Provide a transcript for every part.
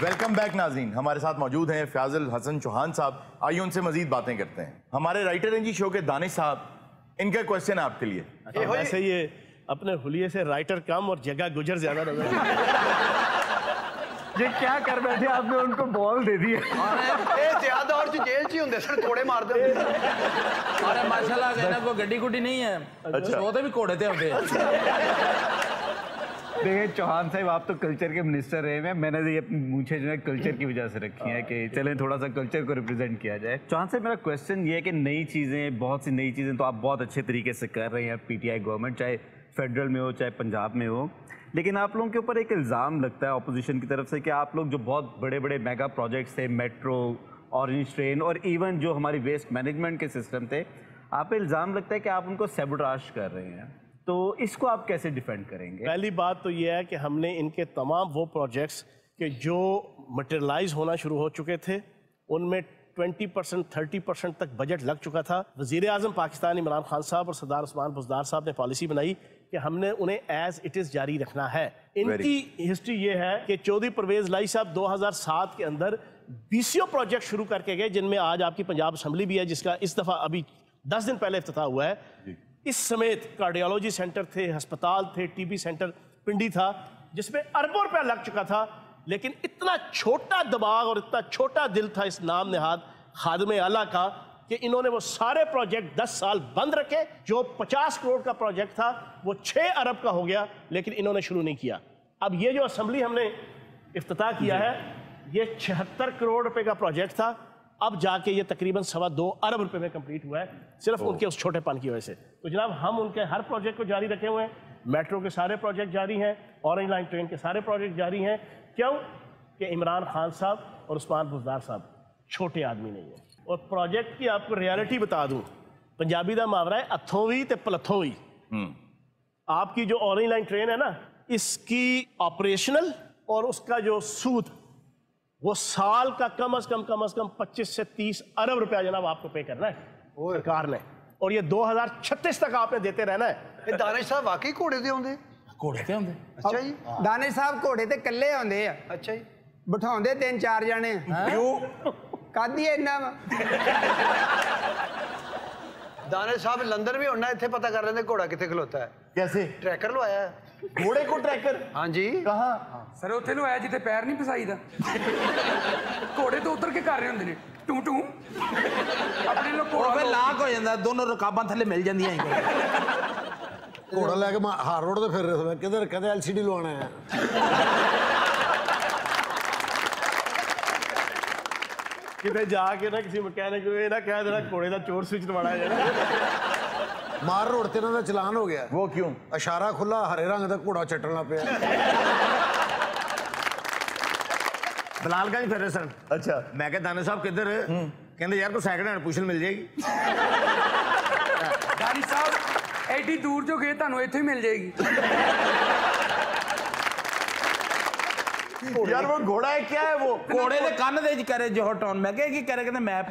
Welcome back नाज़रीन। हमारे साथ मौजूद हैं फयाजुल हसन चौहान साहब। आइए उनसे मजीद बातें करते हैं। हमारे राइटर हैं जी शो के दानिश साहब, इनका क्वेश्चन है आपके लिए। वैसे ये अपने हुलिये से राइटर कम और जगह गुजर ज्यादा नजर ये क्या कर बैठे आपने, उनको बॉल दे दी ज्यादा और जेल च होंगे सर, कोड़े मार दे। अरे माशाल्लाह कहना कोई गड्डी गुड्डी नहीं है। अच्छा वो तो भी कोड़े थे होते हैं। देखिए चौहान साहब, आप तो कल्चर के मिनिस्टर रहे हैं। मैंने ये अपनी मूछें जो है कल्चर की वजह से रखी है कि चलें थोड़ा सा कल्चर को रिप्रेजेंट किया जाए। चौहान साहब, मेरा क्वेश्चन ये है कि नई चीज़ें, बहुत सी नई चीज़ें तो आप बहुत अच्छे तरीके से कर रहे हैं पीटीआई गवर्नमेंट, चाहे फेडरल में हो चाहे पंजाब में हो, लेकिन आप लोगों के ऊपर एक इल्ज़ाम लगता है अपोजिशन की तरफ से कि आप लोग जो बहुत बड़े बड़े मेगा प्रोजेक्ट्स थे, मेट्रो, ऑरेंज ट्रेन और इवन जो हमारी वेस्ट मैनेजमेंट के सिस्टम थे, आप पे इल्ज़ाम लगता है कि आप उनको सैबोटाज कर रहे हैं। तो इसको आप कैसे डिफेंड करेंगे? पहली बात तो ये है कि हमने इनके तमाम वो प्रोजेक्ट्स के जो मटेरियलाइज होना शुरू हो चुके थे उनमें 20% 30% तक बजट लग चुका था। वज़ीर आज़म पाकिस्तान इमरान खान साहब और सरदार उस्मान बुज़दार साहब ने पॉलिसी बनाई कि हमने उन्हें एज इट इज़ जारी रखना है। इनकी हिस्ट्री ये है कि चौधरी परवेज़ लाई साहब 2007 के अंदर 20 प्रोजेक्ट शुरू करके गए, जिनमें आज आपकी पंजाब असम्बली भी है, जिसका इस दफ़ा अभी 10 दिन पहले इफ्तिताह हुआ है। इस समेत कार्डियोलॉजी सेंटर थे, अस्पताल थे, टीबी सेंटर पिंडी था, जिसमें अरबों रुपया लग चुका था। लेकिन इतना छोटा दिमाग और इतना छोटा दिल था इस नाम नहाद खादिम आला का कि इन्होंने वो सारे प्रोजेक्ट 10 साल बंद रखे। जो 50 करोड़ का प्रोजेक्ट था वो 6 अरब का हो गया, लेकिन इन्होंने शुरू नहीं किया। अब ये जो असम्बली हमने इफ्तिताह किया है, ये 76 करोड़ रुपए का प्रोजेक्ट था, अब जाके ये तकरीबन 2.25 अरब रुपए में कंप्लीट हुआ है, सिर्फ उनके उस छोटेपन की वजह से। तो जनाब, हम उनके हर प्रोजेक्ट को जारी रखे हुए हैं। मेट्रो के सारे प्रोजेक्ट जारी हैं, ऑरेंज लाइन ट्रेन के सारे प्रोजेक्ट जारी हैं। क्यों? कि इमरान खान साहब और उस्मान बुज़दार साहब छोटे आदमी नहीं है। और प्रोजेक्ट की आपको रियलिटी बता दूं, पंजाबी का मुहावरा है अथों भी ते पलथों भी। आपकी जो ऑरेंज लाइन ट्रेन है ना, इसकी ऑपरेशनल और उसका जो सूद, वो साल का कम अज कम 25 से 30 अरब रुपया जनाब आपको पे करना है सरकार ने, और ये 2036 तक आपने देते रहना है। दानिश साहब वाकई घोड़े दे होंगे? घोड़े ते होंगे। अच्छा जी। दानिश साहब घोड़े ते कल्ले होंगे। अच्छा जी। बिठाउंदे 3-4 जने। क्यों? कादी इन्ना दानिश साहब लंदन भी होना, इतने पता कर लेंगे घोड़ा कितने खलोता है। कैसे? ट्रैकर लवाया है। घोड़े को ट्रैकर? हाँ जी। कहाँ? सर उत्थे लवाया जिथे पैर नहीं फसाईदा। घोड़े तो उतर के कर रहे होंगे ने टू टू अपने लोग घोड़ा लाक हो जाता, दोनों रकाबां थले मिल जांदियां घोड़ा लैके हार रोड ते फिर रहे थे, किधर कहते LCD लवाना है। कितने जाके ना किसी मैकेनिक को ना कह देना घोड़े का चोर स्विच दबाना है। मार रोड ते इन्हां दा चलान हो गया। वो क्यों? इशारा खुला, हरे रंग दा घोड़ा चट्टन लग पिया। बलालगंज फिर रहे सर। अच्छा। मैं क्या दानिश साहब किधर? कहते यार को सेकंड हैंड पुशल मिल जाएगी। दानिश साहब एडी दूर जो गए तुहानू इत्थे ही मिल जाएगी। यार वो घोड़ा है, क्या है वो? घोड़े दे कान दे करे जो टोन। मैं क्या की करे कहते मैप।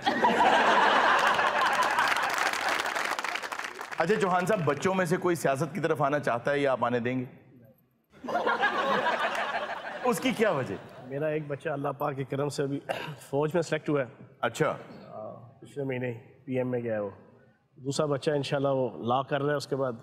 अच्छा चौहान साहब, बच्चों में से कोई सियासत की तरफ आना चाहता है या आप आने देंगे? उसकी क्या वजह? मेरा एक बच्चा अल्लाह पाक के करम से अभी फौज में सेलेक्ट हुआ है। अच्छा। पिछले महीने PM में गया है वो। दूसरा बच्चा इंशाल्लाह वो लॉ कर रहा है, उसके बाद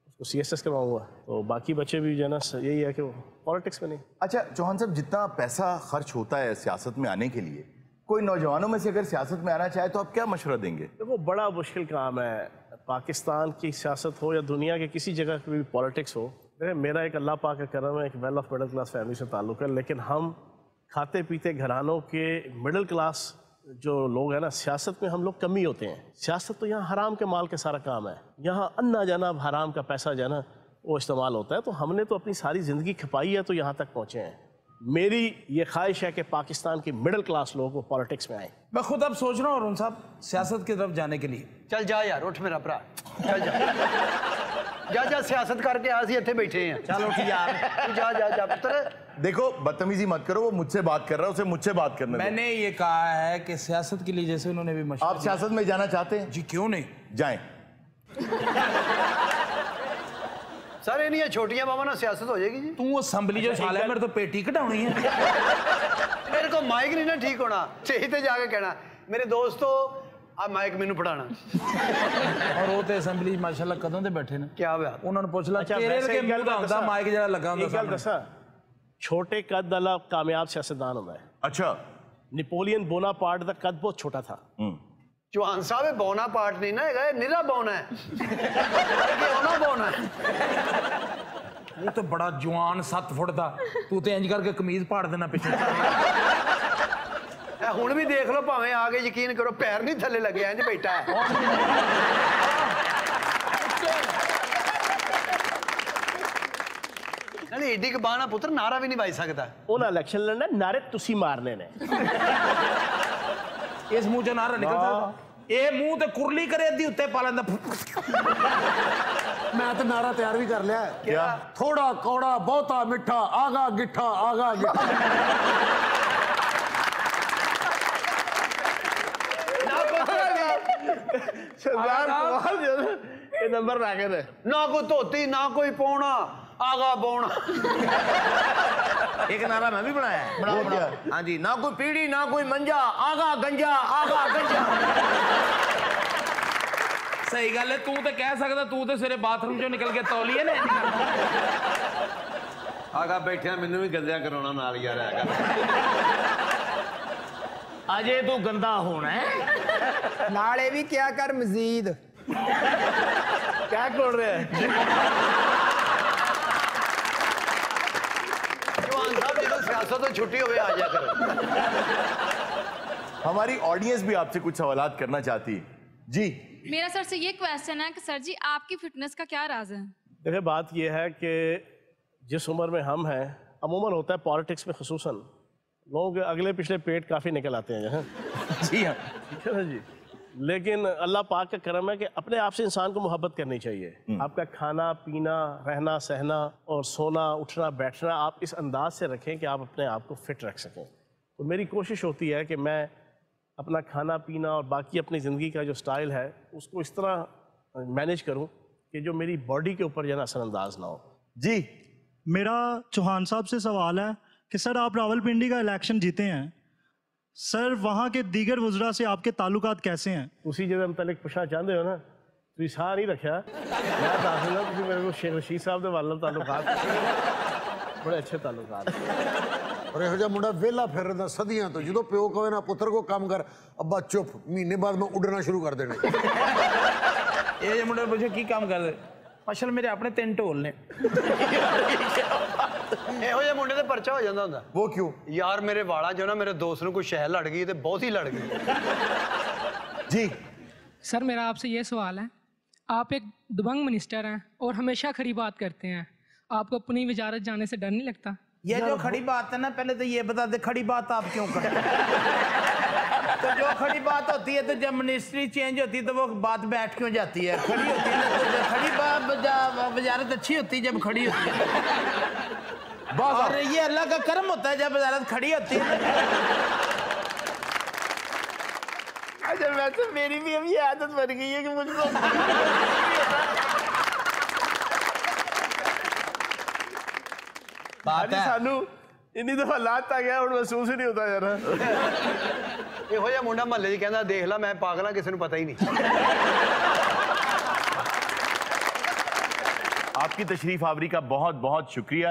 उसको CSS करवाऊंगा। तो बाकी बच्चे भी जो है ना, यही है कि वो पॉलिटिक्स में नहीं। अच्छा चौहान साहब, जितना पैसा खर्च होता है सियासत में आने के लिए, कोई नौजवानों में से अगर सियासत में आना चाहे तो आप क्या मशवरा देंगे? देखो, बड़ा मुश्किल काम है। पाकिस्तान की सियासत हो या दुनिया के किसी जगह की भी पॉलिटिक्स हो, मेरा एक अल्लाह पाक का करम है, एक well of middle class family से ताल्लुक़ है, लेकिन हम खाते पीते घरानों के मिडिल क्लास जो लोग हैं ना, सियासत में हम लोग कमी होते हैं। सियासत तो यहाँ हराम के माल के सारा काम है, यहाँ अन्ना जाना हराम का पैसा जाना वो इस्तेमाल होता है। तो हमने तो अपनी सारी ज़िंदगी खपाई है, तो यहाँ तक पहुँचे हैं। मेरी ये ख्वाहिश है कि पाकिस्तान के मिडिल क्लास लोग वो पॉलिटिक्स में आए। मैं खुद अब सोच रहा हूँ अरुण साहब सियासत की तरफ जाने के लिए। चल जा यार, उठ मेरा भरा, चल जा। जा सियासत करके आज ही इतने बैठे हैं। चलो उठ यार, जा जा जा पुत्र। देखो बदतमीजी मत करो, वो मुझसे बात कर रहा है, उसे मुझसे बात करने दो। मैंने ये कहा है कि सियासत के लिए जैसे उन्होंने भी मशवरा। आप सियासत में जाना चाहते हैं? जी क्यों नहीं, जाएं। सर इन्नियां छोटियां बावां नाल सियासत हो जाएगी जी। तू असैम्बली जो छाल है मेरे तो पेटी कटाउणी है। मेरे को माइक नहीं ना ठीक होना, स्टेज ते जाके कहना मेरे दोस्तों आ माइक मैनू फड़ाना। और वो ते असैम्बली माशाल्लाह कदों ते बैठे ने। क्या होया? ਉਹਨਾਂ ਨੂੰ ਪੁੱਛ ਲੈ अच्छा ਤੇਰੇ वैसे ਵਰਗੇ एक गल ਮੂੰਹ ਦਾ ਹੁੰਦਾ दसा- ਮਾਈਕ ਜਿਹੜਾ ਲੱਗਾ ਹੁੰਦਾ एक गल दसा छोटे कद वाला कामयाब सियासतदान होता है। अच्छा नेपोलियन बोनापार्ट का कद बहुत छोटा था। चौहान साहब ये बौना पार्ट नहीं ना है, निरा बौना है। ये होना बौना है। ਉਹ ਤਾਂ ਬੜਾ ਜਵਾਨ 7 ਫੁੱਟ ਦਾ ਤੂੰ ਤੇ ਇੰਜ ਕਰਕੇ ਕਮੀਜ਼ ਪਾੜ ਦੇਣਾ ਪਿੱਛੇ। ਇਹ ਹੁਣ ਵੀ ਦੇਖ ਲਓ ਭਾਵੇਂ ਆ ਕੇ ਯਕੀਨ ਕਰੋ ਪੈਰ ਨਹੀਂ ਥੱਲੇ ਲੱਗੇ ਇੰਜ ਬੈਠਾ ਹੈ। ਨਾਲੇ ਏਡੀ ਕ ਬਾਣਾ ਪੁੱਤਰ ਨਾਰਾ ਵੀ ਨਹੀਂ ਵੱਜ ਸਕਦਾ। ਉਹਨਾਂ ਇਲੈਕਸ਼ਨ ਲੜਨਾ ਨਾਰੇ ਤੁਸੀਂ ਮਾਰਨੇ ਨੇ। ਇਸ ਮੂੰਹ ਚੋਂ ਨਾਰਾ ਨਿਕਲ ਸਕਦਾ ਇਹ ਮੂੰਹ ਤੇ ਕੁਰਲੀ ਕਰੇ ਅੱਧੀ ਉੱਤੇ ਪਾ ਲੈਂਦਾ। मैं तो नारा तैयार भी कर लिया है। क्या? थोड़ा कौड़ा बहुता मिठा आगा गिट्ठा आगा गिट्ठा। सरदार कमाल जो है, ये नंबर ला के दे। ਨਾ ਕੋਈ ਧੋਤੀ ਨਾ ਕੋਈ ਪਾਉਣਾ ਆਗਾ ਬੌਣਾ। एक नारा मैं भी बनाया है। हाँ जी, ना कोई पीढ़ी ना कोई मंजा आगा गंजा आगा गंजा। ਸਹੀ ਗੱਲ ਹੈ ਤੂੰ ਤੇ ਕਹਿ ਸਕਦਾ ਤੂੰ ਤੇ ਸਵੇਰੇ ਬਾਥਰੂਮ ਚੋਂ ਨਿਕਲ ਕੇ ਤੌਲੀਏ ਨੇ। आगा बैठे मैनू भी गंजा कराना नाल यार आगा। अजे तू गंदा होना है। ਨਾਲੇ ਵੀ ਕਿਆ ਕਰ ਮਜ਼ੀਦ क्या बोल रहे हैं? चौहान साहब जो सियासत तो छुट्टी हो आ जाया करो। हमारी ऑडियंस भी आपसे कुछ सवालात करना चाहती है जी। मेरा सर से ये क्वेश्चन है कि सर जी आपकी फिटनेस का क्या राज है? देखिए बात यह है कि जिस उम्र में हम हैं अमूमन होता है पॉलिटिक्स में खुसूसन लोगों के अगले पिछले पेट काफ़ी निकल आते हैं जो है। जी हाँ ठीक है ना जी। लेकिन अल्लाह पाक का करम है कि अपने आप से इंसान को मोहब्बत करनी चाहिए। आपका खाना पीना रहना सहना और सोना उठना बैठना आप इस अंदाज से रखें कि आप अपने आप को फिट रख सकें। तो मेरी कोशिश होती है कि मैं अपना खाना पीना और बाकी अपनी ज़िंदगी का जो स्टाइल है उसको इस तरह मैनेज करूं कि जो मेरी बॉडी के ऊपर जो है ना असरअंदाज ना हो। जी मेरा चौहान साहब से सवाल है कि सर आप रावलपिंडी का इलेक्शन जीते हैं, सर वहाँ के दीगर वज़रा से आपके ताल्लुकात कैसे हैं? उसी जगह मतलब पूछना चाहते हो ना ਤੁਸੀਂ ਸਾਹ नहीं रखा मैं दाखिला ਤੁਸੀਂ मेरे को शेख रशीद साहब के वाल ताल्लुकात बड़े अच्छे ताल्लुकात। और ਇਹੋ ਜਿਹਾ ਮੁੰਡਾ ਵਿਹਲਾ ਫਿਰ ਰਿਹਾ ਸਦੀਆਂ ਤੋਂ ਜਦੋਂ ਪਿਓ ਕਹੇ ਨਾ ਪੁੱਤਰ ਕੋ ਕੰਮ ਕਰ ਅੱਬਾ ਚੁੱਪ ਮਹੀਨੇ ਬਾਅਦ ਮੈਂ ਉੱਡਣਾ ਸ਼ੁਰੂ ਕਰ ਦੇਣੇ। ਇਹ ਜੇ ਮੁੰਡੇ ਨੂੰ ਪੁੱਛੋ ਕੀ ਕੰਮ ਕਰਦੇ ਮਾਸ਼ਾਅੱਲਾ ਮੇਰੇ ਆਪਣੇ 3 ਢੋਲ ਨੇ। ਇਹੋ ਜਿਹੇ ਮੁੰਡੇ ਤੇ ਪਰਚਾ ਹੋ ਜਾਂਦਾ ਹੁੰਦਾ। वो क्यों? यार मेरे वाला जो ना मेरे दोस्त ਨੂੰ ਕੋਈ ਸ਼ਹਿ ਲੜ ਗਈ ਤੇ ਬਹੁਤ ਹੀ ਲੜ गई। जी सर मेरा आपसे ये सवाल है, आप एक दबंग मिनिस्टर हैं और हमेशा खड़ी बात करते हैं, आपको अपनी वजारत जाने से डर नहीं लगता? ये जो खड़ी बात है ना पहले तो ये बता दे खड़ी बात आप क्यों करते हैं? तो जो खड़ी बात होती है तो जब मिनिस्ट्री चेंज होती है तो वो बात बैठ क्यों जाती है? खड़ी होती है ना तो खड़ी बात वजारत अच्छी होती है जब खड़ी होती है। और ये अल्लाह का करम होता है जब वजारत खड़ी होती है। अच्छा वैसे मेरी भी अब ये आदत बन गई है कि मुझको बात है सानू इन्नी दफा लात आ गया और महसूस ही नहीं होता यार। ਇਹੋ ਜਿਹਾ ਮੁੰਡਾ ਮਹੱਲੇ 'ਚ ਕਹਿੰਦਾ ਦੇਖ ਲੈ ਮੈਂ ਪਾਗਲਾਂ ਕਿਸੇ ਨੂੰ ਪਤਾ ਹੀ नहीं। आपकी तशरीफ आवरी का बहुत बहुत शुक्रिया।